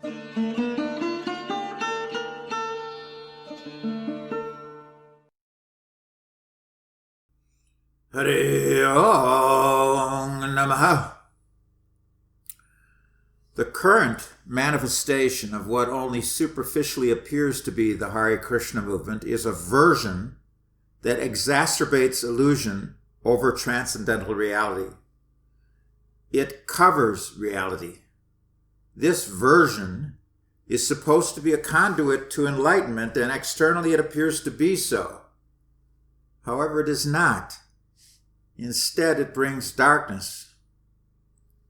Hare Om Namaha. The current manifestation of what only superficially appears to be the Hare Krishna movement is a version that exacerbates illusion over transcendental reality. It covers reality. This version is supposed to be a conduit to enlightenment, and externally it appears to be so. However, it is not. Instead, it brings darkness.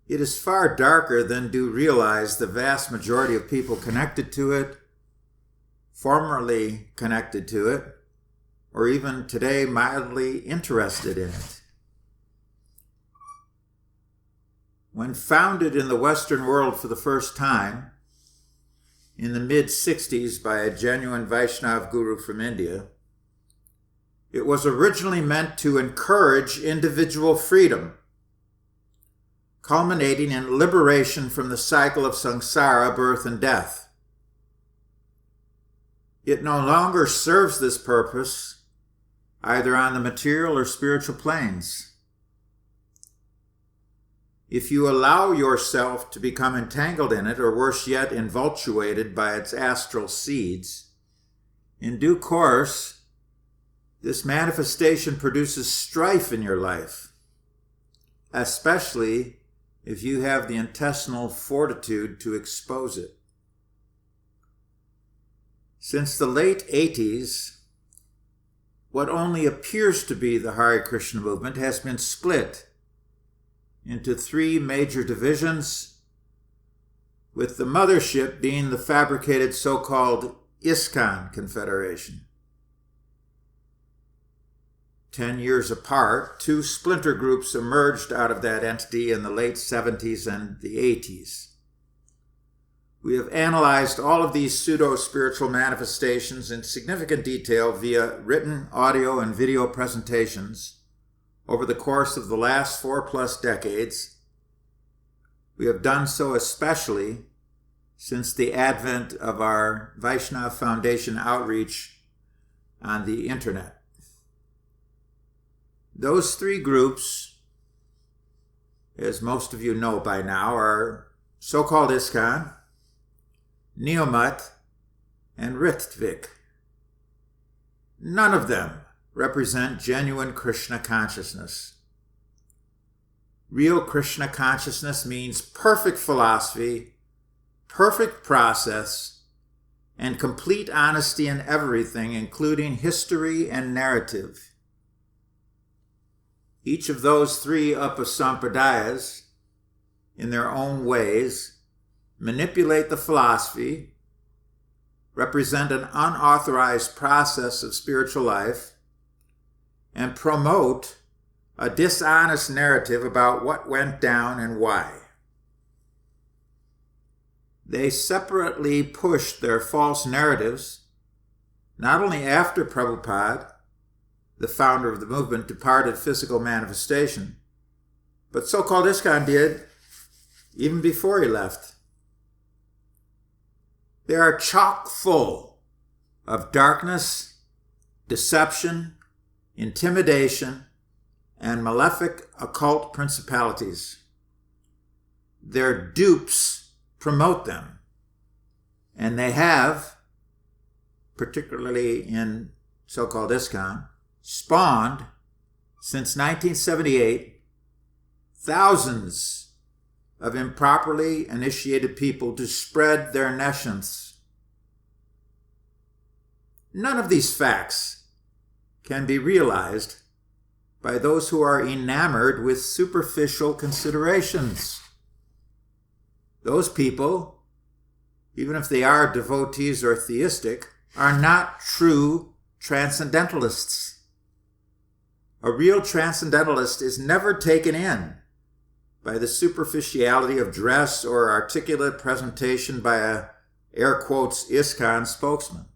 It is far darker than do realize the vast majority of people connected to it, formerly connected to it, or even today mildly interested in it. When founded in the Western world for the first time, in the mid-60s by a genuine Vaishnava guru from India, it was originally meant to encourage individual freedom, culminating in liberation from the cycle of samsara, birth and death. It no longer serves this purpose, either on the material or spiritual planes. If you allow yourself to become entangled in it, or worse yet, infatuated by its astral seeds, in due course, this manifestation produces strife in your life, especially if you have the intestinal fortitude to expose it. Since the late 80s, what only appears to be the Hare Krishna movement has been split into three major divisions, with the mothership being the fabricated so-called ISKCON Confederation. 10 years apart, two splinter groups emerged out of that entity in the late 70s and the 80s. We have analyzed all of these pseudo-spiritual manifestations in significant detail via written, audio, and video presentations over the course of the last 4+ decades. We have done so especially since the advent of our Vaishnava Foundation outreach on the internet. Those three groups, as most of you know by now, are so-called ISKCON, Neomat, and Ritvik. None of them represent genuine Krishna consciousness. Real Krishna consciousness means perfect philosophy, perfect process, and complete honesty in everything, including history and narrative. Each of those three upasampradayas, in their own ways, manipulate the philosophy, represent an unauthorized process of spiritual life, and promote a dishonest narrative about what went down and why. They separately pushed their false narratives, not only after Prabhupada, the founder of the movement, departed physical manifestation, but so-called ISKCON did even before he left. They are chock full of darkness, deception, intimidation, and malefic occult principalities. Their dupes promote them, and they have, particularly in so-called ISKCON, spawned, since 1978, thousands of improperly initiated people to spread their nescience. None of these facts can be realized by those who are enamored with superficial considerations. Those people, even if they are devotees or theistic, are not true transcendentalists. A real transcendentalist is never taken in by the superficiality of dress or articulate presentation by a, air quotes, ISKCON spokesman.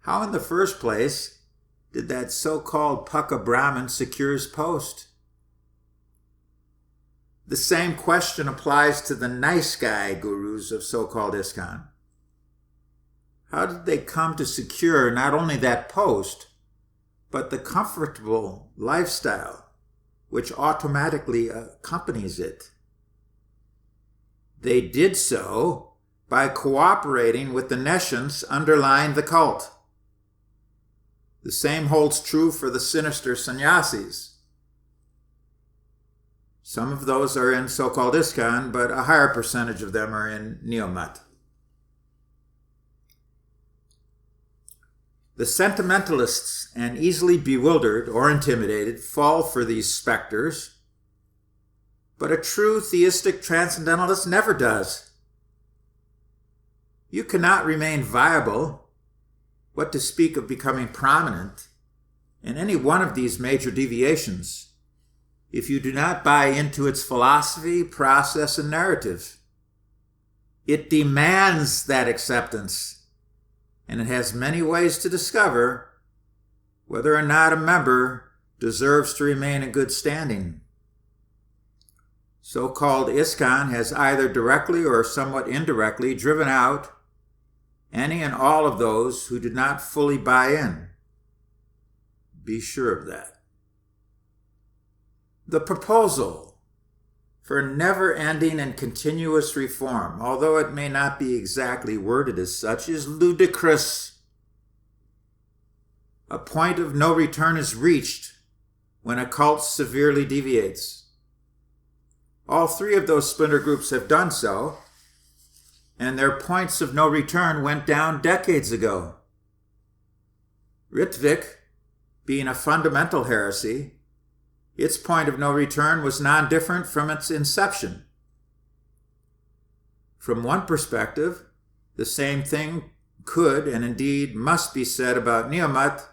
How in the first place did that so-called Pukka Brahmin secure his post? The same question applies to the nice guy gurus of so-called ISKCON. How did they come to secure not only that post, but the comfortable lifestyle which automatically accompanies it? They did so by cooperating with the nescience underlying the cult. The same holds true for the sinister sannyasis. Some of those are in so-called ISKCON, but a higher percentage of them are in Neo-Mat. The sentimentalists and easily bewildered or intimidated fall for these specters, but a true theistic transcendentalist never does. You cannot remain viable, what to speak of becoming prominent, in any one of these major deviations if you do not buy into its philosophy, process, and narrative. It demands that acceptance, and it has many ways to discover whether or not a member deserves to remain in good standing. So-called ISKCON has either directly or somewhat indirectly driven out any and all of those who did not fully buy in. Be sure of that. The proposal for never-ending and continuous reform, although it may not be exactly worded as such, is ludicrous. A point of no return is reached when a cult severely deviates. All three of those splinter groups have done so, and their points of no return went down decades ago. Ritvik, being a fundamental heresy, its point of no return was non-different from its inception. From one perspective, the same thing could and indeed must be said about Neo-Mat,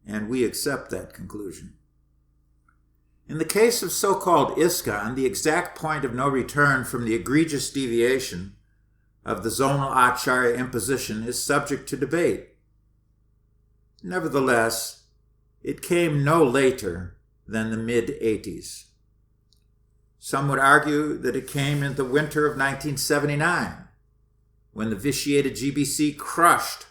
and we accept that conclusion. In the case of so-called ISKCON, the exact point of no return from the egregious deviation of the zonal Acharya imposition is subject to debate. Nevertheless, it came no later than the mid-80s. Some would argue that it came in the winter of 1979, when the vitiated GBC crushed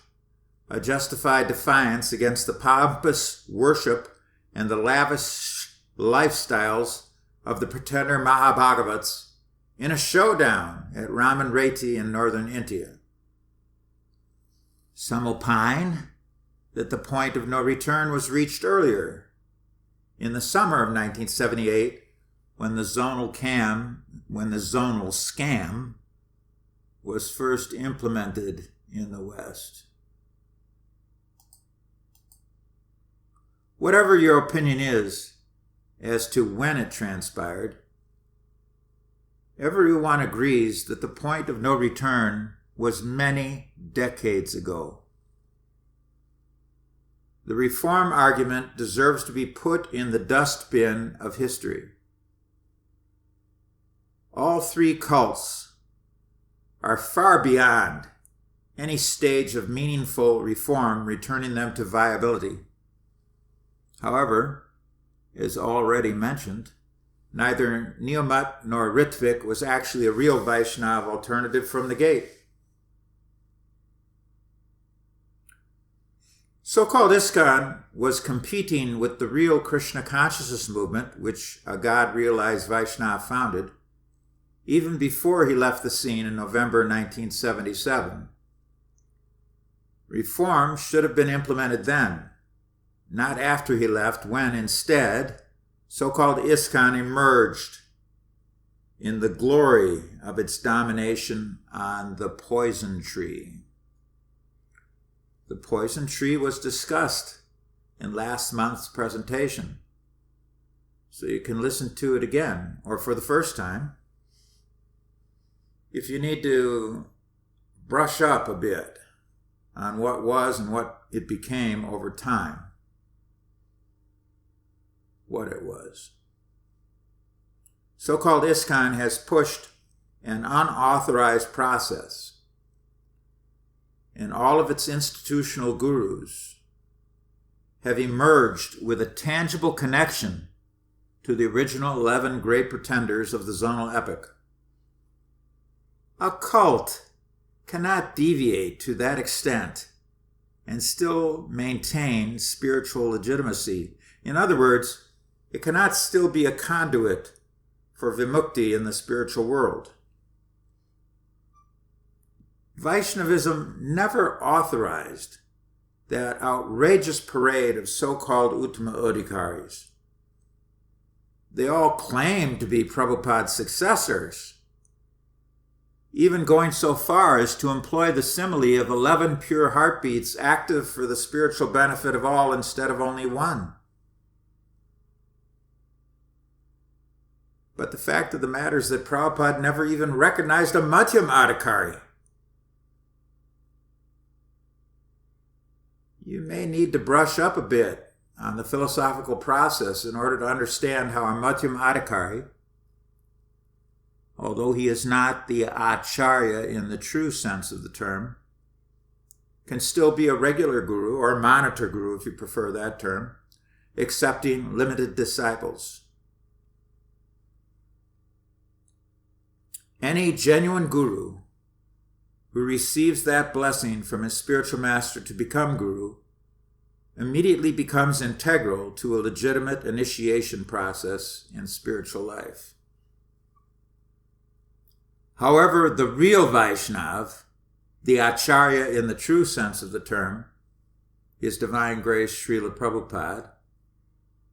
a justified defiance against the pompous worship and the lavish lifestyles of the pretender Mahabhagavats in a showdown at Raman Reti in northern India. Some opine that the point of no return was reached earlier, in the summer of 1978, when the zonal scam was first implemented in the West. Whatever your opinion is as to when it transpired, everyone agrees that the point of no return was many decades ago. The reform argument deserves to be put in the dustbin of history. All three cults are far beyond any stage of meaningful reform returning them to viability. However, as already mentioned, neither Neo-Mat nor Ritvik was actually a real Vaishnava alternative from the gate. So-called ISKCON was competing with the real Krishna consciousness movement, which a God-realized Vaishnava founded, even before he left the scene in November 1977. Reform should have been implemented then, not after he left, when instead, so-called ISKCON emerged in the glory of its domination on the poison tree. The poison tree was discussed in last month's presentation, so you can listen to it again, or for the first time, if you need to brush up a bit on what was and what it became over time. What it was. So-called ISKCON has pushed an unauthorized process, and all of its institutional gurus have emerged with a tangible connection to the original 11 great pretenders of the zonal epoch. A cult cannot deviate to that extent and still maintain spiritual legitimacy. In other words, it cannot still be a conduit for vimukti in the spiritual world. Vaishnavism never authorized that outrageous parade of so-called Uttama Adhikaris. They all claim to be Prabhupada's successors, even going so far as to employ the simile of 11 pure heartbeats active for the spiritual benefit of all instead of only one. But the fact of the matter is that Prabhupada never even recognized a Madhyam Adhikari. You may need to brush up a bit on the philosophical process in order to understand how a Madhyam Adhikari, although he is not the acharya in the true sense of the term, can still be a regular guru, or a monitor guru if you prefer that term, accepting limited disciples. Any genuine guru who receives that blessing from his spiritual master to become guru immediately becomes integral to a legitimate initiation process in spiritual life. However, the real Vaishnav, the Acharya in the true sense of the term, His Divine Grace Srila Prabhupada,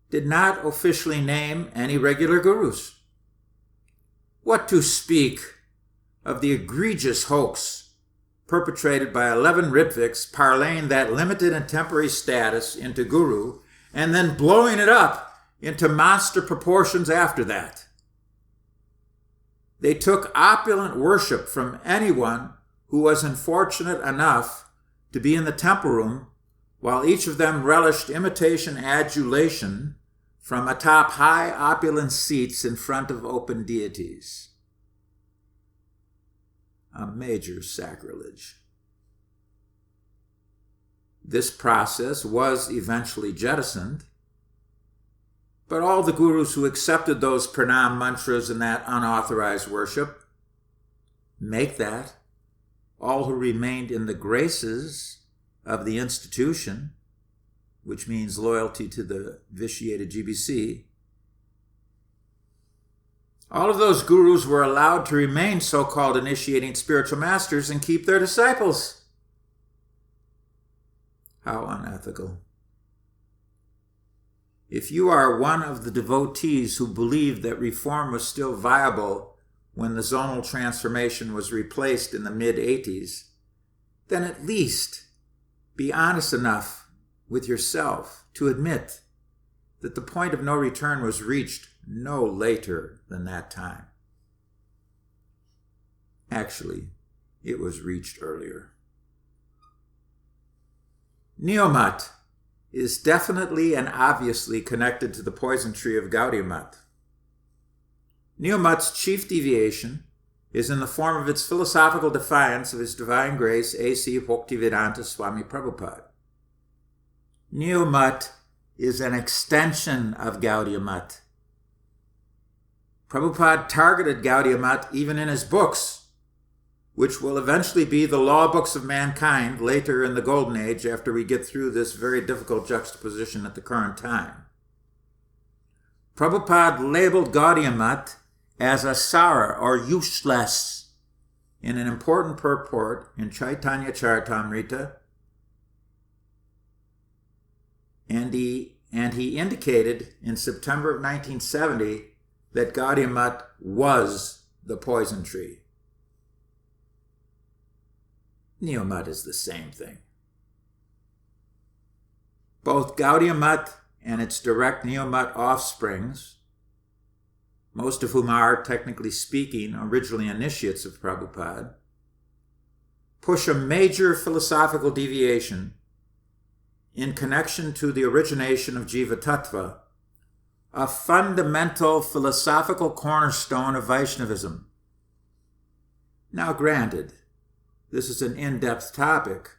did not officially name any regular gurus. What to speak of the egregious hoax perpetrated by 11 Ritviks parlaying that limited and temporary status into guru and then blowing it up into monster proportions after that. They took opulent worship from anyone who was unfortunate enough to be in the temple room, while each of them relished imitation adulation from atop high opulent seats in front of open deities. A major sacrilege. This process was eventually jettisoned, but all the gurus who accepted those pranam mantras and that unauthorized worship make that. All who remained in the graces of the institution, which means loyalty to the vitiated GBC, all of those gurus were allowed to remain so-called initiating spiritual masters and keep their disciples. How unethical. If you are one of the devotees who believed that reform was still viable when the zonal transformation was replaced in the mid-80s, then at least be honest enough with yourself to admit that the point of no return was reached no later than that time. Actually, it was reached earlier. Neomat is definitely and obviously connected to the poison tree of Gaudiya Mat. Neomat's chief deviation is in the form of its philosophical defiance of His Divine Grace A.C. Bhaktivedanta Swami Prabhupada. Neomat is an extension of Gaudiya Mat. Prabhupada targeted Gaudiya Mat even in his books, which will eventually be the law books of mankind later in the Golden Age after we get through this very difficult juxtaposition at the current time. Prabhupada labeled Gaudiya Mat as asara, or useless, in an important purport in Chaitanya Charitamrita, and he indicated in September of 1970 that Gaudiya Mat was the poison tree. Neomat is the same thing. Both Gaudiya Mat and its direct Neomat offsprings, most of whom are, technically speaking, originally initiates of Prabhupada, push a major philosophical deviation in connection to the origination of Jiva Tattva, a fundamental philosophical cornerstone of Vaishnavism. Now granted, this is an in-depth topic,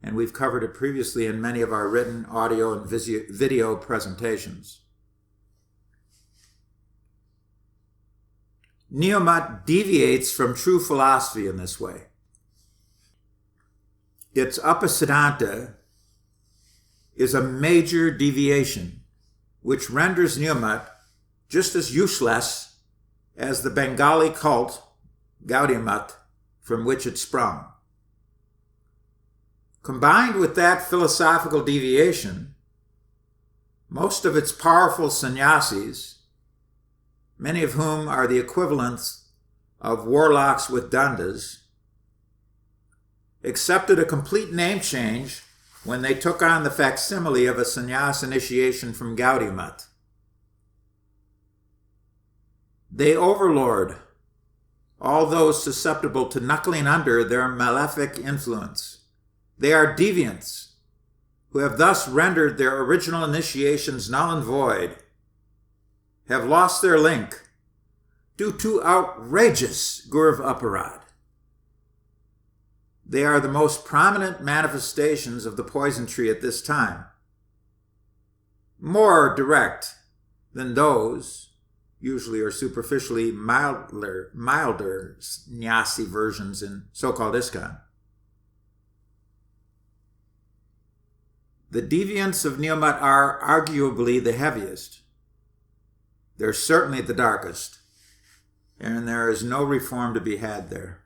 and we've covered it previously in many of our written, audio, and video presentations. Neo-Mat deviates from true philosophy in this way. Its Apasiddhanta is a major deviation, which renders Neo-Mat just as useless as the Bengali cult, Gaudiya Mat, from which it sprung. Combined with that philosophical deviation, most of its powerful sannyasis, many of whom are the equivalents of warlocks with dandas, accepted a complete name change when they took on the facsimile of a sannyas initiation from Gaudiya Mat. They overlord all those susceptible to knuckling under their malefic influence. They are deviants who have thus rendered their original initiations null and void, have lost their link due to outrageous Gurv Aparad. They are the most prominent manifestations of the poison tree at this time, more direct than those, usually or superficially milder sannyasi versions in so-called ISKCON. The deviants of Neo-Mat are arguably the heaviest. They're certainly the darkest, and there is no reform to be had there.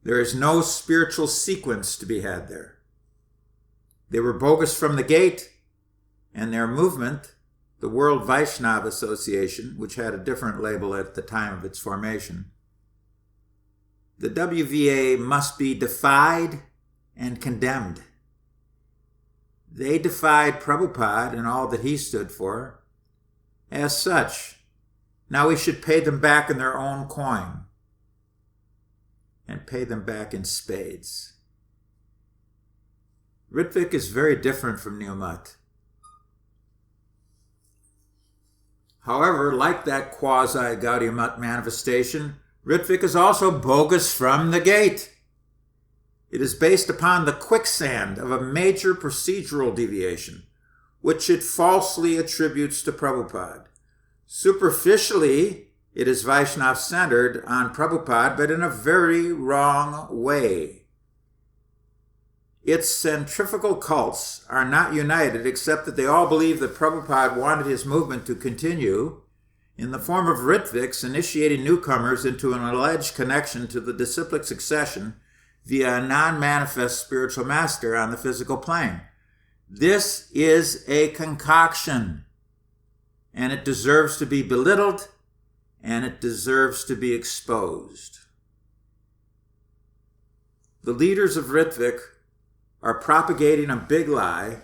There is no spiritual sequence to be had there. They were bogus from the gate, and their movement, the World Vaishnava Association, which had a different label at the time of its formation, the WVA must be defied and condemned. They defied Prabhupada and all that he stood for. As such, now we should pay them back in their own coin, and pay them back in spades. Ritvik is very different from Neo-Mat. However, like that quasi-Gaudiya Mat manifestation, Ritvik is also bogus from the gate. It is based upon the quicksand of a major procedural deviation, which it falsely attributes to Prabhupada. Superficially, it is Vaishnav-centered on Prabhupada, but in a very wrong way. Its centrifugal cults are not united, except that they all believe that Prabhupada wanted his movement to continue in the form of Ritviks initiating newcomers into an alleged connection to the disciplic succession via a non-manifest spiritual master on the physical plane. This is a concoction, and it deserves to be belittled, and it deserves to be exposed. The leaders of Ritvik are propagating a big lie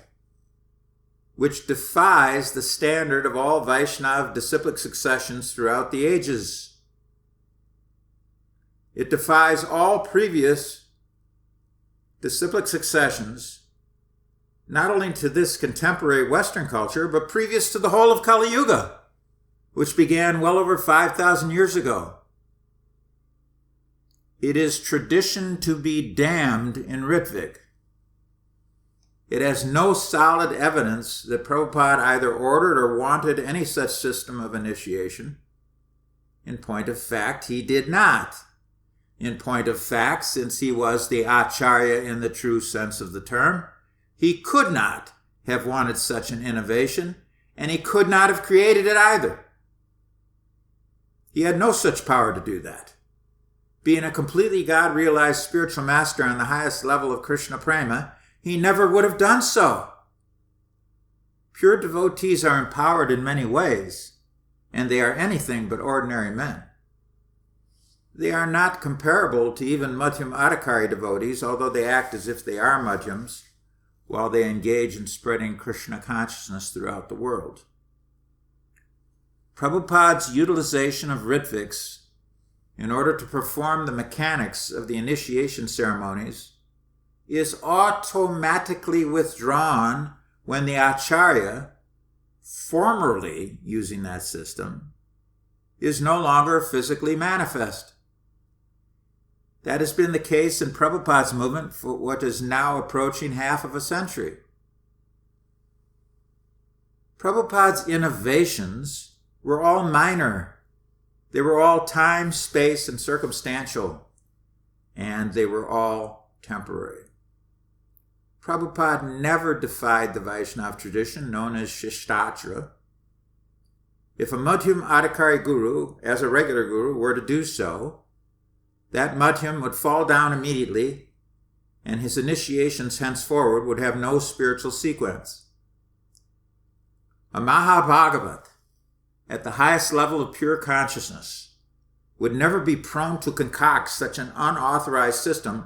which defies the standard of all Vaishnav disciplic successions throughout the ages. It defies all previous disciplic successions, not only to this contemporary Western culture, but previous to the whole of Kali Yuga, which began well over 5,000 years ago. It is tradition to be damned in Ritvik. It has no solid evidence that Prabhupada either ordered or wanted any such system of initiation. In point of fact, he did not. In point of fact, since he was the Acharya in the true sense of the term, he could not have wanted such an innovation, and he could not have created it either. He had no such power to do that. Being a completely God-realized spiritual master on the highest level of Krishna Prema, he never would have done so. Pure devotees are empowered in many ways, and they are anything but ordinary men. They are not comparable to even Madhyam Adhikari devotees, although they act as if they are Madhyams, while they engage in spreading Krishna consciousness throughout the world. Prabhupada's utilization of Ritviks in order to perform the mechanics of the initiation ceremonies is automatically withdrawn when the Acharya, formerly using that system, is no longer physically manifest. That has been the case in Prabhupada's movement for what is now approaching half of a century. Prabhupada's innovations were all minor. They were all time, space, and circumstantial, and they were all temporary. Prabhupada never defied the Vaishnava tradition known as Shistatra. If a Madhyam Adhikari guru, as a regular guru, were to do so, that Madhyam would fall down immediately, and his initiations henceforward would have no spiritual sequence. A Mahabhagavat, at the highest level of pure consciousness, would never be prone to concoct such an unauthorized system,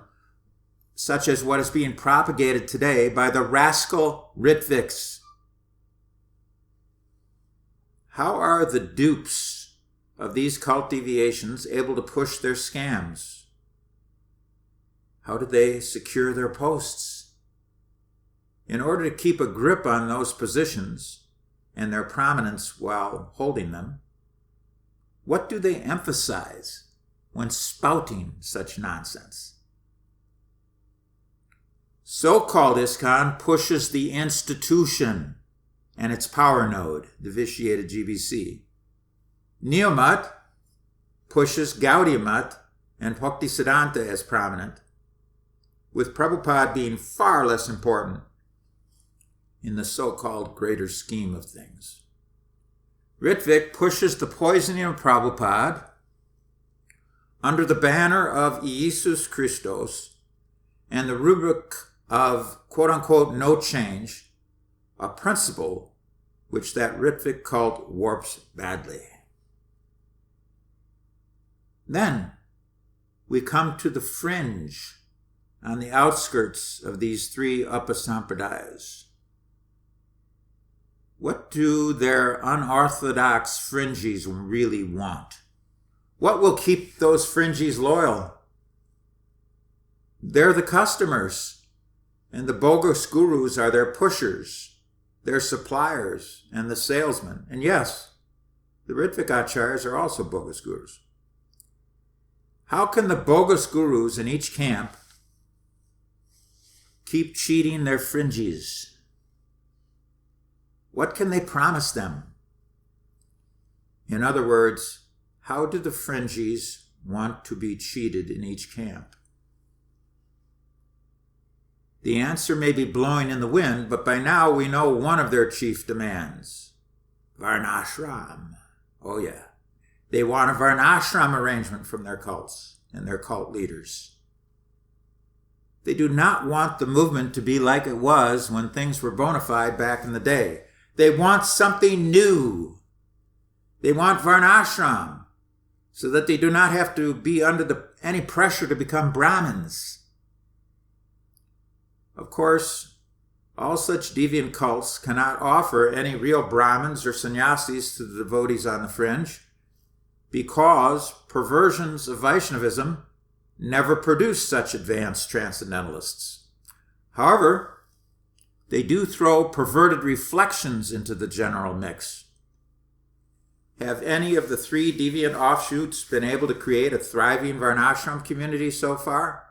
such as what is being propagated today by the rascal Ritviks. How are the dupes of these cult deviations able to push their scams? How do they secure their posts? In order to keep a grip on those positions and their prominence while holding them, what do they emphasize when spouting such nonsense? So-called ISKCON pushes the institution and its power node, the vitiated GBC. Neomat pushes Gaudiya Mat and Bhaktisiddhanta as prominent, with Prabhupada being far less important in the so-called greater scheme of things. Ritvik pushes the poisoning of Prabhupada under the banner of Jesus Christos and the rubric of quote-unquote no change, a principle which that Ritvik cult warps badly. Then we come to the fringe on the outskirts of these three upasampradayas. What do their unorthodox fringies really want? What will keep those fringies loyal? They're the customers, and the bogus gurus are their pushers, their suppliers, and the salesmen. And yes, the Ritvik acharyas are also bogus gurus. How can the bogus gurus in each camp keep cheating their fringies? What can they promise them? In other words, how do the fringies want to be cheated in each camp? The answer may be blowing in the wind, but by now we know one of their chief demands. Varnashram. Oh yeah. They want a Varnashram arrangement from their cults and their cult leaders. They do not want the movement to be like it was when things were bona fide back in the day. They want something new. They want Varnashram so that they do not have to be under any pressure to become Brahmins. Of course, all such deviant cults cannot offer any real Brahmins or sannyasis to the devotees on the fringe because perversions of Vaishnavism never produce such advanced transcendentalists. However, they do throw perverted reflections into the general mix. Have any of the three deviant offshoots been able to create a thriving Varnashram community so far?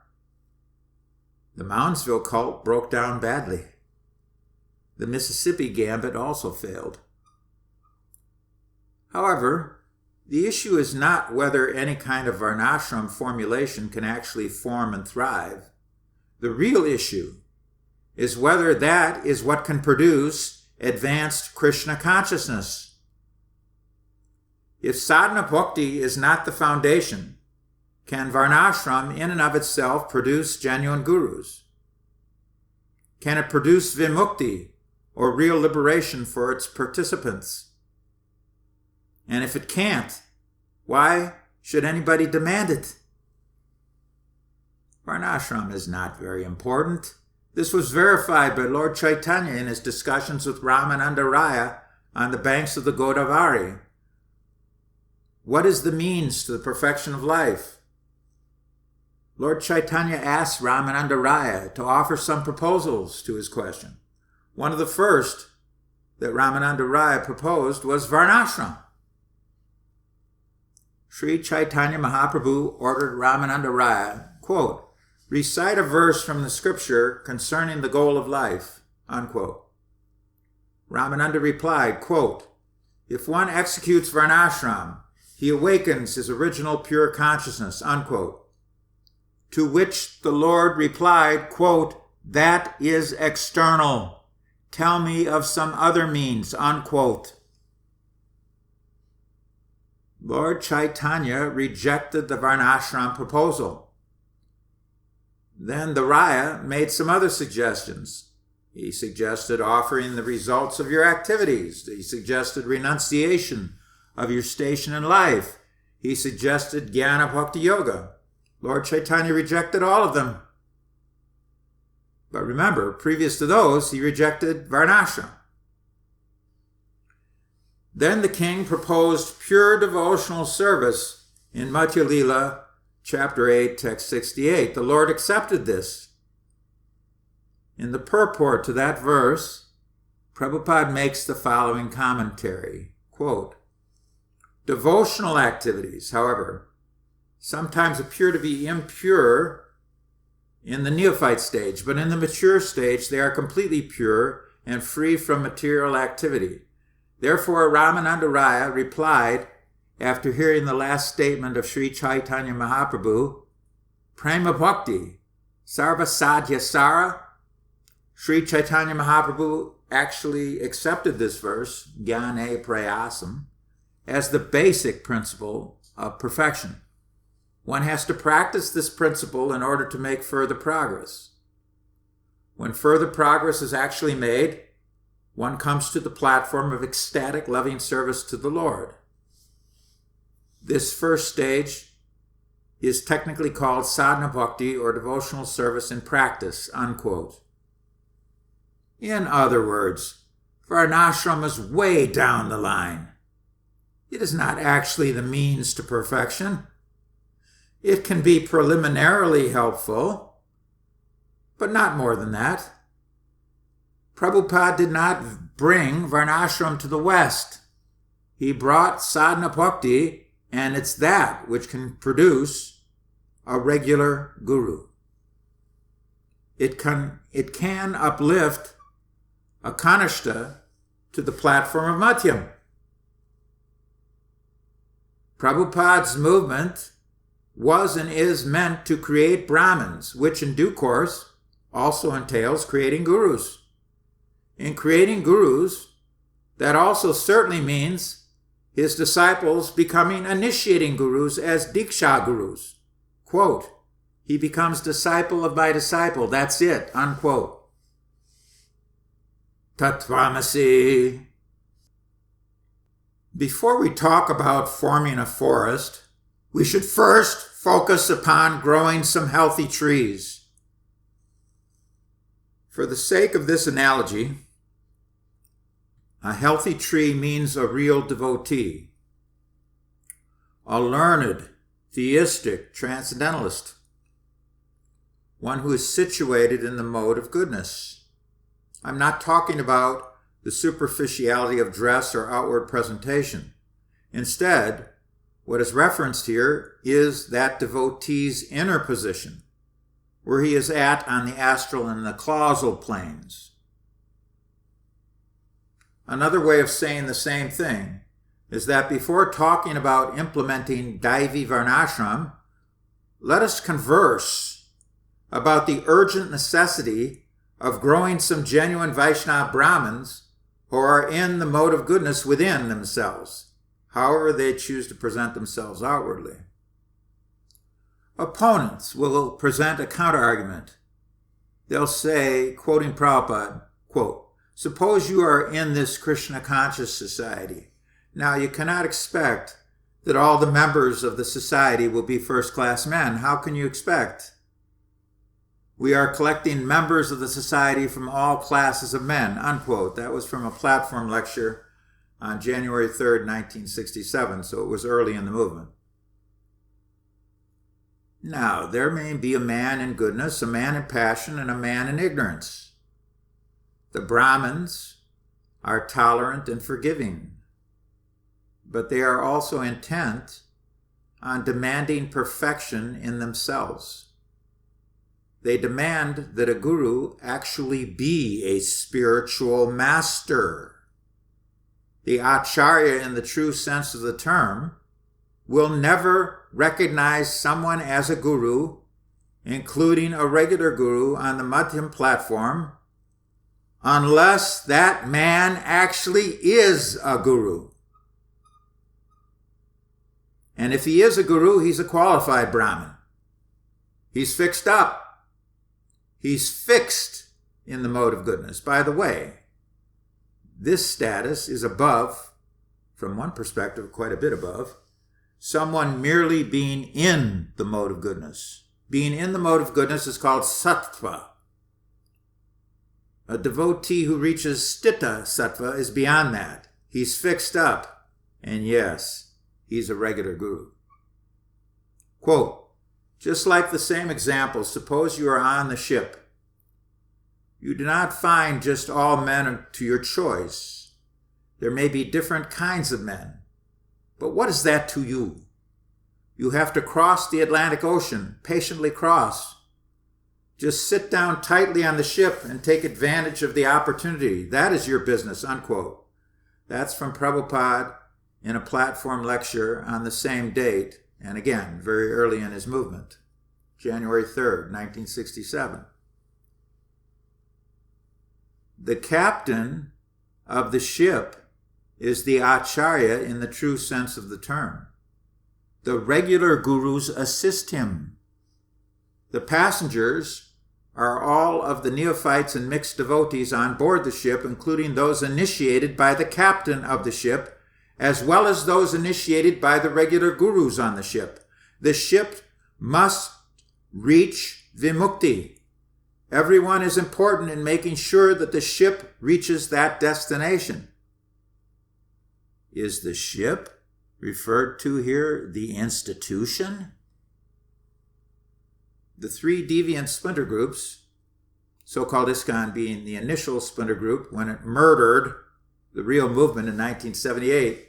The Moundsville cult broke down badly. The Mississippi Gambit also failed. However, the issue is not whether any kind of Varnashram formulation can actually form and thrive. The real issue is whether that is what can produce advanced Krishna consciousness. If sadhana bhakti is not the foundation, can Varnashram in and of itself produce genuine gurus? Can it produce vimukti, or real liberation for its participants? And if it can't, why should anybody demand it? Varnashram is not very important. This was verified by Lord Chaitanya in his discussions with Ramananda Raya on the banks of the Godavari. What is the means to the perfection of life? Lord Chaitanya asked Ramananda Raya to offer some proposals to his question. One of the first that Ramananda Raya proposed was Varnashram. Sri Chaitanya Mahaprabhu ordered Ramananda Raya, quote, recite a verse from the scripture concerning the goal of life, unquote. Ramananda replied, quote, if one executes Varnashram, he awakens his original pure consciousness, unquote. To which the Lord replied, quote, that is external. Tell me of some other means, unquote. Lord Chaitanya rejected the Varnashram proposal. Then the Raya made some other suggestions. He suggested offering the results of your activities. He suggested renunciation of your station in life. He suggested Jnana Bhakti Yoga. Lord Chaitanya rejected all of them. But remember, previous to those, he rejected Varnashram. Then the king proposed pure devotional service in Madhya Lila, chapter 8, text 68. The Lord accepted this. In the purport to that verse, Prabhupada makes the following commentary, quote, devotional activities, however, sometimes appear to be impure in the neophyte stage, but in the mature stage they are completely pure and free from material activity. Therefore, Ramananda Raya replied, after hearing the last statement of Sri Chaitanya Mahaprabhu, Prema Bhakti, Sarva Sadhya Sara. Sri Chaitanya Mahaprabhu actually accepted this verse, Jnane Prayasam, as the basic principle of perfection. One has to practice this principle in order to make further progress. When further progress is actually made, one comes to the platform of ecstatic loving service to the Lord. This first stage is technically called sadhana bhakti, or devotional service in practice, unquote. In other words, Varnashram is way down the line. It is not actually the means to perfection. It can be preliminarily helpful, but not more than that. Prabhupada did not bring Varnashram to the West. He brought sadhana bhakti, and it's that which can produce a regular guru. It can uplift a kanishta to the platform of madhyam. Prabhupada's movement was and is meant to create Brahmins, which in due course also entails creating gurus. In creating gurus, that also certainly means his disciples becoming initiating gurus as Diksha gurus. Quote, he becomes disciple of my disciple, that's it, unquote. Tattvamasi. Before we talk about forming a forest, we should first focus upon growing some healthy trees. For the sake of this analogy, a healthy tree means a real devotee, a learned, theistic transcendentalist, one who is situated in the mode of goodness. I'm not talking about the superficiality of dress or outward presentation. Instead, what is referenced here is that devotee's inner position, where he is at on the astral and the causal planes. Another way of saying the same thing is that before talking about implementing Daivi Varnashram, let us converse about the urgent necessity of growing some genuine Vaishnava Brahmins who are in the mode of goodness within themselves, however they choose to present themselves outwardly. Opponents will present a counter-argument. They'll say, quoting Prabhupada, quote, suppose you are in this Krishna conscious society. Now you cannot expect that all the members of the society will be first-class men. How can you expect? We are collecting members of the society from all classes of men, unquote. That was from a platform lecture on January 3rd, 1967, so it was early in the movement. Now, there may be a man in goodness, a man in passion, and a man in ignorance. The Brahmins are tolerant and forgiving, but they are also intent on demanding perfection in themselves. They demand that a guru actually be a spiritual master. The acharya, in the true sense of the term, will never recognize someone as a guru, including a regular guru on the Madhyam platform, unless that man actually is a guru. And if he is a guru, he's a qualified Brahmin. He's fixed up. He's fixed in the mode of goodness. By the way, this status is above, from one perspective, quite a bit above, someone merely being in the mode of goodness. Being in the mode of goodness is called sattva. A devotee who reaches stita sattva is beyond that. He's fixed up. And yes, he's a regular guru. Quote, just like the same example, suppose you are on the ship. You do not find just all men to your choice. There may be different kinds of men. But what is that to you? You have to cross the Atlantic Ocean, patiently cross. Just sit down tightly on the ship and take advantage of the opportunity. That is your business, unquote. That's from Prabhupada in a platform lecture on the same date, and again, very early in his movement, January 3rd, 1967. The captain of the ship is the acharya in the true sense of the term. The regular gurus assist him. The passengers are all of the neophytes and mixed devotees on board the ship, including those initiated by the captain of the ship, as well as those initiated by the regular gurus on the ship. The ship must reach Vimukti. Everyone is important in making sure that the ship reaches that destination. Is the ship referred to here the institution? The three deviant splinter groups, so-called ISKCON being the initial splinter group when it murdered the real movement in 1978,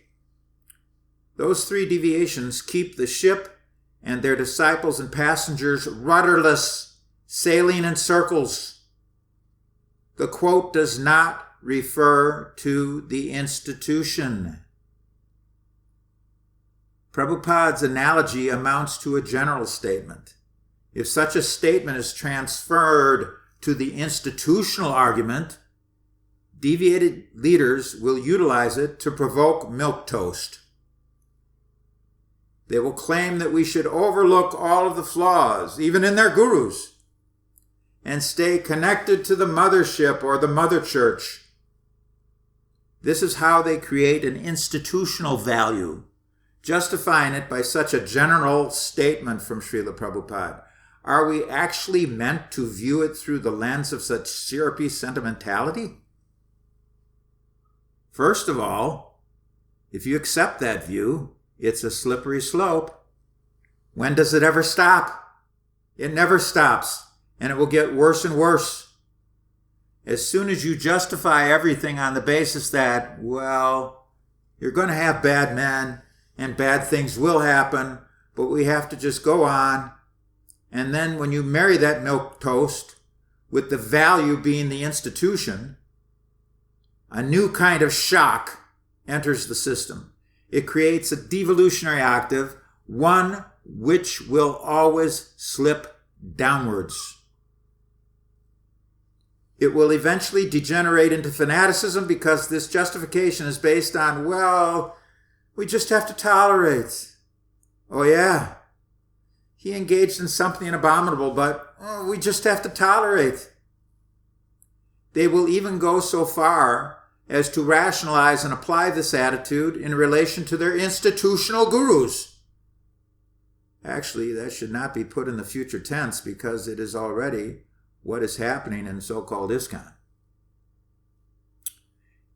those three deviations keep the ship and their disciples and passengers rudderless, sailing in circles. The quote does not refer to the institution. Prabhupada's analogy amounts to a general statement. If such a statement is transferred to the institutional argument, deviated leaders will utilize it to provoke milquetoast. They will claim that we should overlook all of the flaws, even in their gurus, and stay connected to the mothership or the mother church. This is how they create an institutional value, justifying it by such a general statement from Srila Prabhupada. Are we actually meant to view it through the lens of such syrupy sentimentality? First of all, if you accept that view, it's a slippery slope. When does it ever stop? It never stops, and it will get worse and worse. As soon as you justify everything on the basis that, well, you're going to have bad men, and bad things will happen, but we have to just go on. And then when you marry that milquetoast with the value being the institution, a new kind of shock enters the system. It creates a devolutionary octave, one which will always slip downwards. It will eventually degenerate into fanaticism because this justification is based on, well, we just have to tolerate. Oh yeah, he engaged in something abominable, but we just have to tolerate. They will even go so far as to rationalize and apply this attitude in relation to their institutional gurus. Actually, that should not be put in the future tense because it is already what is happening in so-called ISKCON.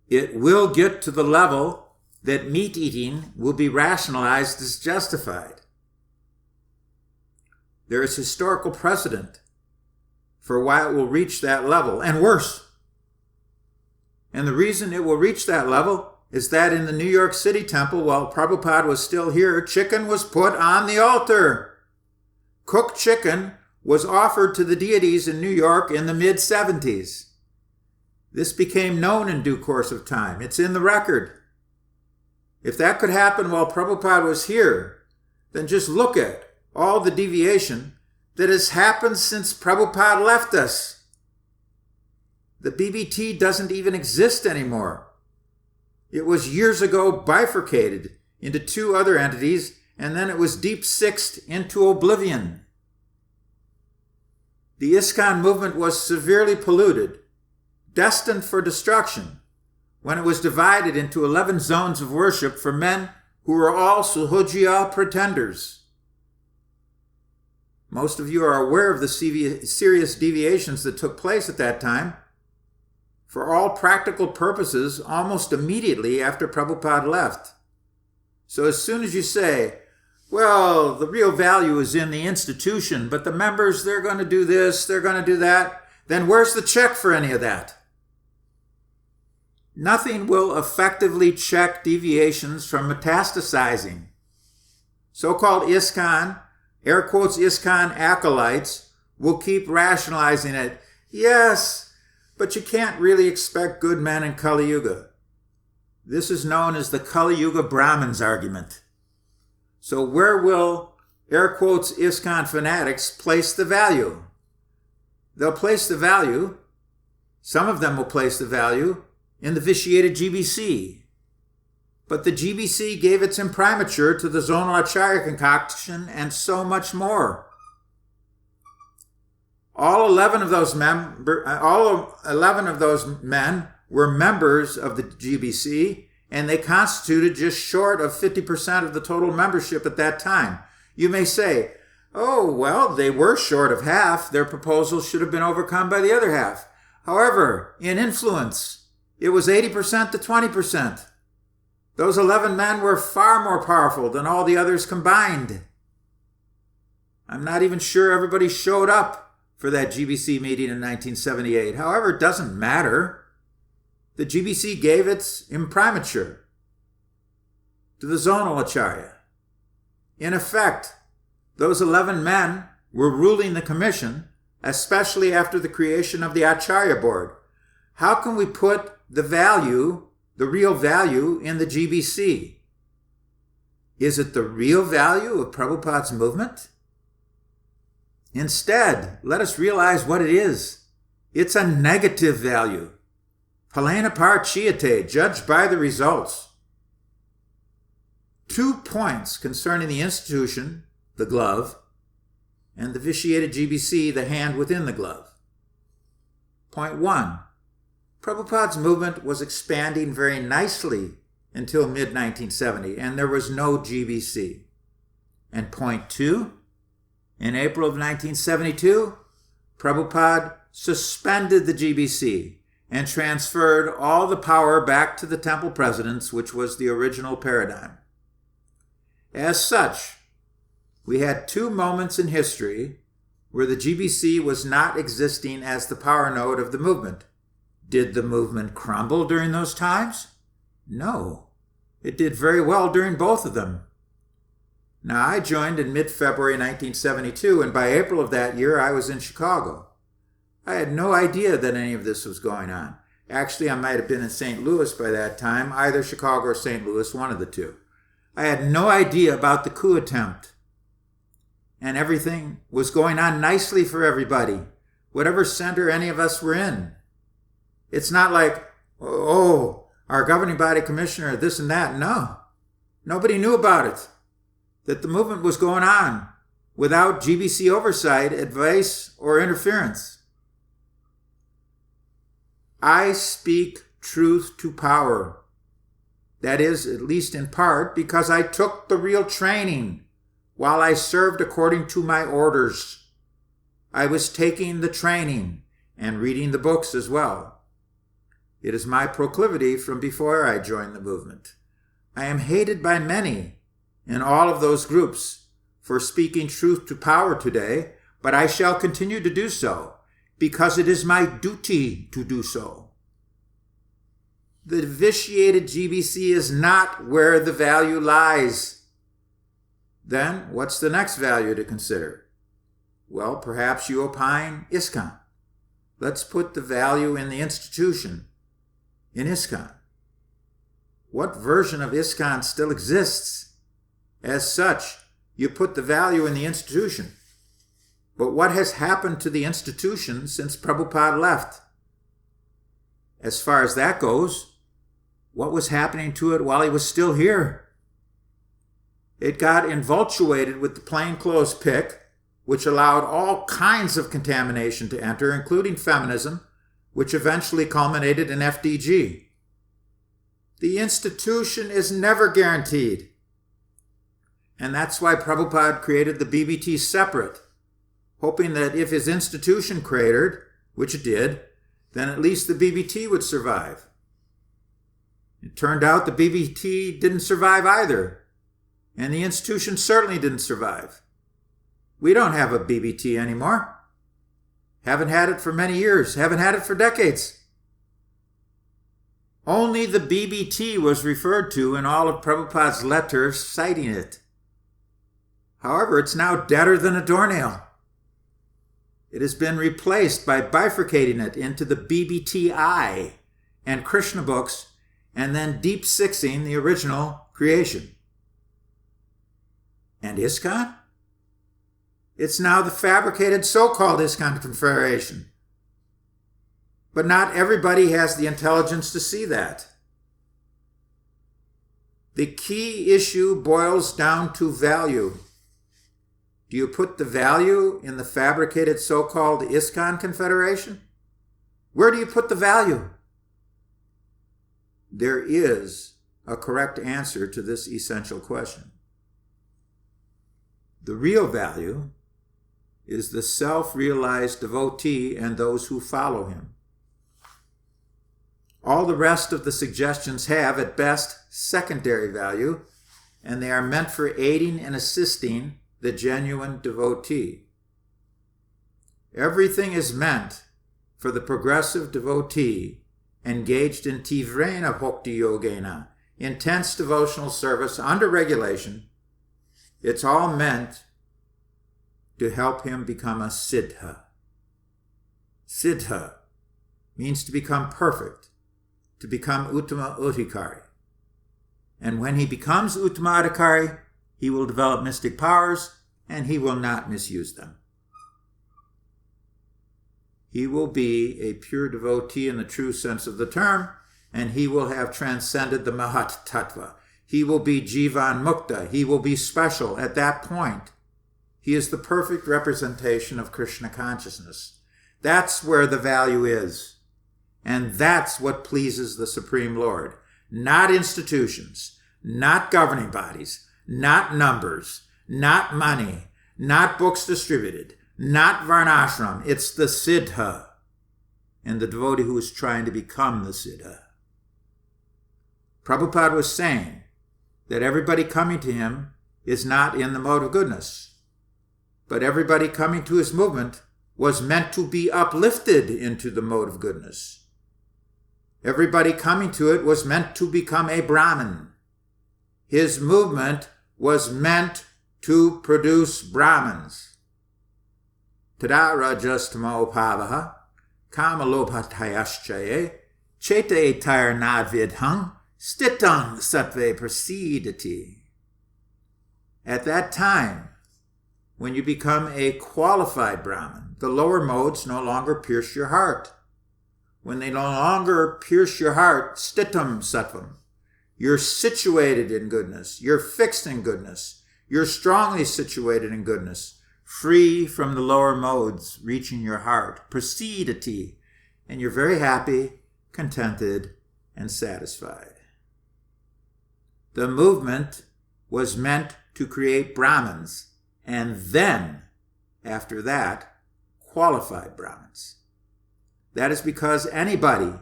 It will get to the level that meat eating will be rationalized as justified. There is historical precedent for why it will reach that level, and worse. And the reason it will reach that level is that in the New York City temple, while Prabhupada was still here, chicken was put on the altar. Cooked chicken was offered to the deities in New York in the mid-70s. This became known in due course of time. It's in the record. If that could happen while Prabhupada was here, then just look at all the deviation that has happened since Prabhupada left us. The BBT doesn't even exist anymore. It was years ago bifurcated into two other entities, and then it was deep sixed into oblivion. The ISKCON movement was severely polluted, destined for destruction, when it was divided into 11 zones of worship for men who were all Suhojya pretenders. Most of you are aware of the serious deviations that took place at that time. For all practical purposes, almost immediately after Prabhupada left. So as soon as you say, well, the real value is in the institution, but the members, they're going to do this, they're going to do that, then where's the check for any of that? Nothing will effectively check deviations from metastasizing. So-called ISKCON, air quotes ISKCON acolytes, will keep rationalizing it. Yes, but you can't really expect good men in Kali Yuga. This is known as the Kali Yuga Brahmins argument. So where will, air quotes, ISKCON fanatics place the value? They'll place the value, some of them will place the value, in the vitiated GBC. But the GBC gave its imprimatur to the zonal acharya concoction and so much more. All 11 of those men were members of the GBC, and they constituted just short of 50% of the total membership at that time. You may say, oh, well, they were short of half. Their proposals should have been overcome by the other half. However, in influence, it was 80% to 20%. Those 11 men were far more powerful than all the others combined. I'm not even sure everybody showed up for that GBC meeting in 1978. However, it doesn't matter. The GBC gave its imprimatur to the zonal acharya. In effect, those 11 men were ruling the commission, especially after the creation of the acharya board. How can we put the value, the real value, in the GBC? Is it the real value of Prabhupada's movement? Instead, let us realize what it is. It's a negative value. Palena parchiyate, judged by the results. 2 points concerning the institution, the glove, and the vitiated GBC, the hand within the glove. Point 1. Prabhupada's movement was expanding very nicely until mid-1970, and there was no GBC. And point 2. In April of 1972, Prabhupada suspended the GBC and transferred all the power back to the temple presidents, which was the original paradigm. As such, we had 2 moments in history where the GBC was not existing as the power node of the movement. Did the movement crumble during those times? No. It did very well during both of them. Now, I joined in mid-February 1972, and by April of that year, I was in Chicago. I had no idea that any of this was going on. Actually, I might have been in St. Louis by that time, either Chicago or St. Louis, one of the two. I had no idea about the coup attempt. And everything was going on nicely for everybody, whatever center any of us were in. It's not like, oh, our governing body commissioner, this and that. No. Nobody knew about it. That the movement was going on without GBC oversight, advice, or interference. I speak truth to power. That is, at least in part, because I took the real training while I served according to my orders. I was taking the training and reading the books as well. It is my proclivity from before I joined the movement. I am hated by many in all of those groups for speaking truth to power today, but I shall continue to do so because it is my duty to do so. The vitiated GBC is not where the value lies. Then what's the next value to consider? Well, perhaps you opine ISKCON. Let's put the value in the institution, in ISKCON. What version of ISKCON still exists? As such, you put the value in the institution. But what has happened to the institution since Prabhupada left? As far as that goes, what was happening to it while he was still here? It got infatuated with the plainclothes pick, which allowed all kinds of contamination to enter, including feminism, which eventually culminated in FDG. The institution is never guaranteed. And that's why Prabhupada created the BBT separate, hoping that if his institution cratered, which it did, then at least the BBT would survive. It turned out the BBT didn't survive either, and the institution certainly didn't survive. We don't have a BBT anymore. Haven't had it for many years, haven't had it for decades. Only the BBT was referred to in all of Prabhupada's letters citing it. However, it's now deader than a doornail. It has been replaced by bifurcating it into the BBTI and Krishna books, and then deep sixing the original creation. And ISKCON? It's now the fabricated so-called ISKCON Confederation. But not everybody has the intelligence to see that. The key issue boils down to value. Do you put the value in the fabricated so-called ISKCON Confederation? Where do you put the value? There is a correct answer to this essential question. The real value is the self-realized devotee and those who follow him. All the rest of the suggestions have, at best, secondary value, and they are meant for aiding and assisting the genuine devotee. Everything is meant for the progressive devotee engaged in Tivrena Bhakti Yogena, intense devotional service under regulation. It's all meant to help him become a siddha. Siddha means to become perfect, to become Uttama Adhikari. And when he becomes Uttama Adhikari, he will develop mystic powers and he will not misuse them. He will be a pure devotee in the true sense of the term, and he will have transcended the Mahat Tattva. He will be Jivan Mukta. He will be special at that point. He is the perfect representation of Krishna consciousness. That's where the value is. And that's what pleases the Supreme Lord. Not institutions, not governing bodies, not numbers, not money, not books distributed, not varnashram. It's the siddha and the devotee who is trying to become the siddha. Prabhupada was saying that everybody coming to him is not in the mode of goodness, but everybody coming to his movement was meant to be uplifted into the mode of goodness. Everybody coming to it was meant to become a Brahmin. His movement was meant to produce Brahmins. Tada rajastamo pavaha, kamalopatayaschaye, chete tar nadvidhang, stitang sattve prasidati. At that time, when you become a qualified Brahmin, the lower modes no longer pierce your heart. When they no longer pierce your heart, stitam sattvam, you're situated in goodness, you're fixed in goodness, you're strongly situated in goodness, free from the lower modes reaching your heart, prasidati, and you're very happy, contented, and satisfied. The movement was meant to create Brahmins, and then, after that, qualified Brahmins. That is because anybody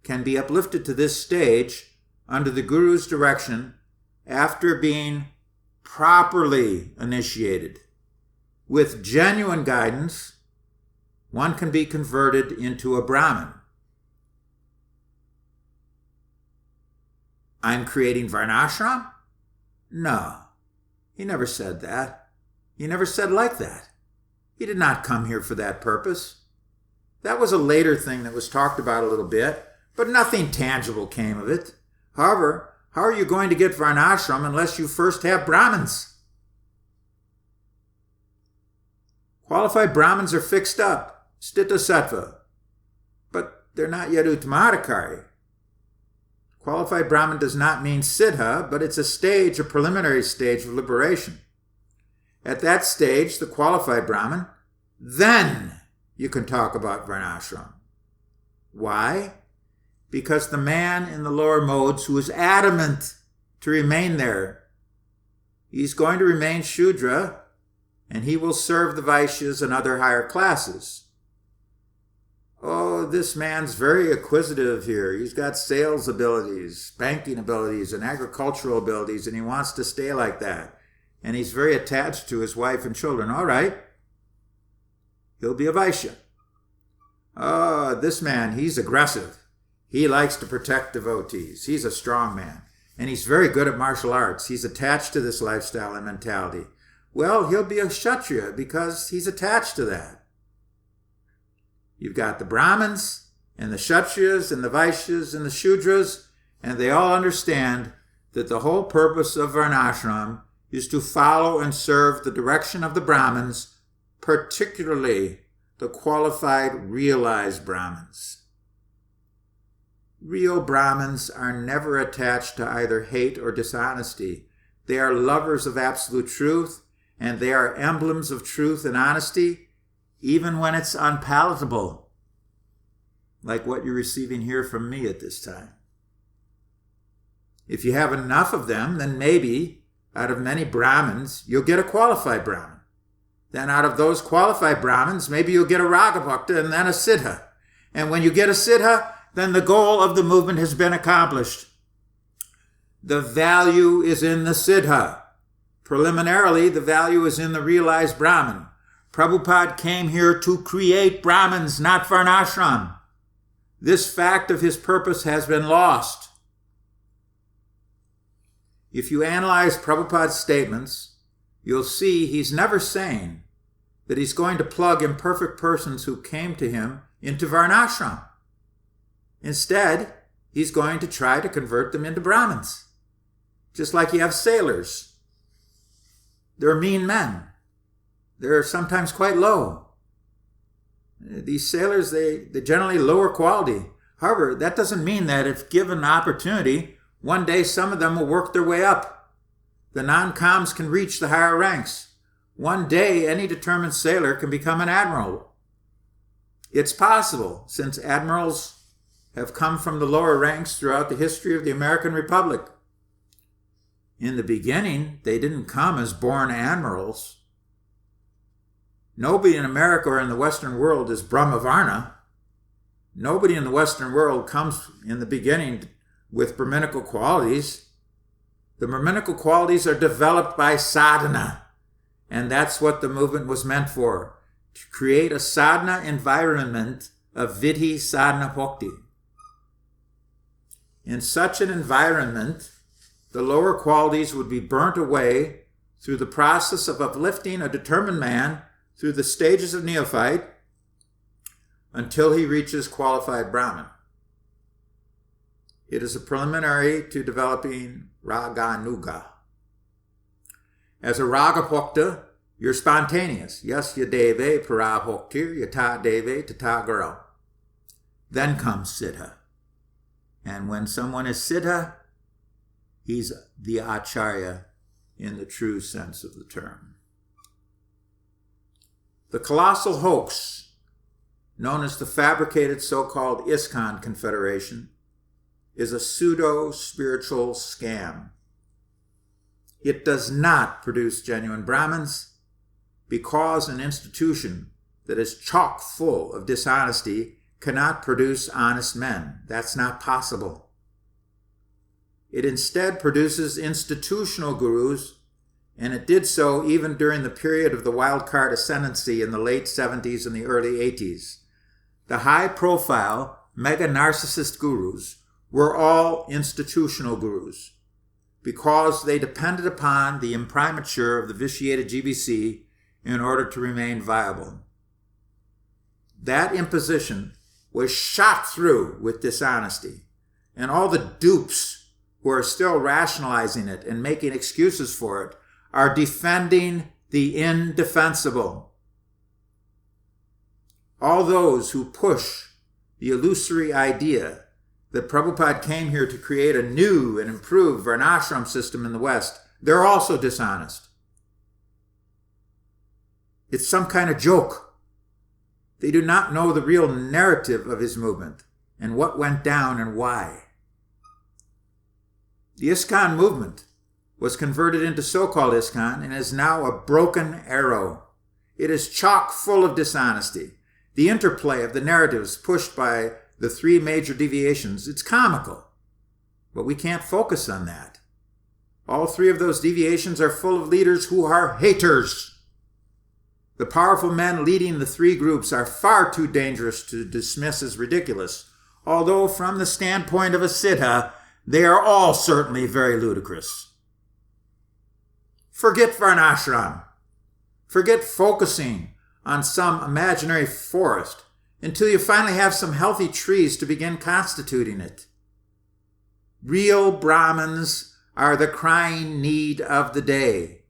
can be uplifted to this stage under the Guru's direction after being properly initiated. With genuine guidance, one can be converted into a Brahmin. I'm creating Varnashram? No, he never said that. He never said like that. He did not come here for that purpose. That was a later thing that was talked about a little bit, but nothing tangible came of it. However, how are you going to get Varnashram unless you first have Brahmins? Qualified Brahmins are fixed up, Stita Sattva, but they're not yet Uttamadhikari. Qualified Brahmin does not mean Siddha, but it's a preliminary stage of liberation. At that stage, the qualified Brahmin, then you can talk about Varnashram. Why? Because the man in the lower modes who is adamant to remain there, he's going to remain Shudra, and he will serve the Vaishyas and other higher classes. Oh, this man's very acquisitive here. He's got sales abilities, banking abilities, and agricultural abilities, and he wants to stay like that. And he's very attached to his wife and children. All right, he'll be a Vaishya. Oh, this man, he's aggressive. He likes to protect devotees. He's a strong man. And he's very good at martial arts. He's attached to this lifestyle and mentality. Well, he'll be a Kshatriya because he's attached to that. You've got the Brahmins and the Kshatriyas and the Vaishyas and the Shudras, and they all understand that the whole purpose of Varnashram is to follow and serve the direction of the Brahmins, particularly the qualified, realized Brahmins. Real Brahmins are never attached to either hate or dishonesty. They are lovers of absolute truth, and they are emblems of truth and honesty, even when it's unpalatable, like what you're receiving here from me at this time. If you have enough of them, then maybe out of many Brahmins, you'll get a qualified Brahmin. Then out of those qualified Brahmins, maybe you'll get a Raga Bhakta and then a Siddha. And when you get a Siddha, then the goal of the movement has been accomplished. The value is in the Siddha. Preliminarily, the value is in the realized Brahmin. Prabhupada came here to create Brahmins, not Varnashram. This fact of his purpose has been lost. If you analyze Prabhupada's statements, you'll see he's never saying that he's going to plug imperfect persons who came to him into Varnashram. Instead, he's going to try to convert them into Brahmins. Just like you have sailors. They're mean men. They're sometimes quite low. These sailors, they're generally lower quality. However, that doesn't mean that if given an opportunity, one day some of them will work their way up. The non-coms can reach the higher ranks. One day, any determined sailor can become an admiral. It's possible, since admirals have come from the lower ranks throughout the history of the American Republic. In the beginning, they didn't come as born admirals. Nobody in America or in the Western world is Brahmavarna. Nobody in the Western world comes in the beginning with Brahminical qualities. The Brahminical qualities are developed by sadhana, and that's what the movement was meant for, to create a sadhana environment of vidhi sadhana bhakti. In such an environment, the lower qualities would be burnt away through the process of uplifting a determined man through the stages of neophyte until he reaches qualified Brahmin. It is a preliminary to developing Raganuga. As a Raga Bhakta, you're spontaneous. Yes, yadeve para bhaktir, yata deve tata garo. Then comes Siddha. And when someone is Siddha, he's the Acharya in the true sense of the term. The colossal hoax, known as the fabricated so-called ISKCON Confederation, is a pseudo-spiritual scam. It does not produce genuine Brahmins because an institution that is chock full of dishonesty cannot produce honest men. That's not possible. It instead produces institutional gurus, and it did so even during the period of the wildcard ascendancy in the late 70s and the early 80s. The high-profile, mega-narcissist gurus were all institutional gurus because they depended upon the imprimatur of the vitiated GBC in order to remain viable. That imposition was shot through with dishonesty, and all the dupes who are still rationalizing it and making excuses for it are defending the indefensible. all those who push the illusory idea that Prabhupada came here to create a new and improved varnashram system in the West, they're also dishonest. It's some kind of joke. They do not know the real narrative of his movement and what went down and why. The ISKCON movement was converted into so-called ISKCON and is now a broken arrow. It is chock full of dishonesty. The interplay of the narratives pushed by the three major deviations, it's comical. But we can't focus on that. All three of those deviations are full of leaders who are haters. The powerful men leading the three groups are far too dangerous to dismiss as ridiculous, although from the standpoint of a siddha, they are all certainly very ludicrous. Forget varnashram. Forget focusing on some imaginary forest until you finally have some healthy trees to begin constituting it. Real Brahmins are the crying need of the day.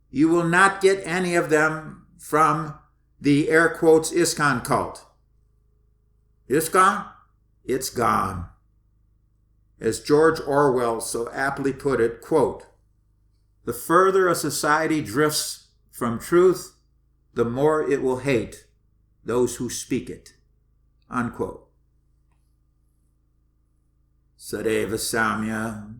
You will not get any of them from the air quotes ISKCON cult. ISKCON? It's gone. As George Orwell so aptly put it, quote, "The further a society drifts from truth, the more it will hate those who speak it." Unquote. Sadeva Samya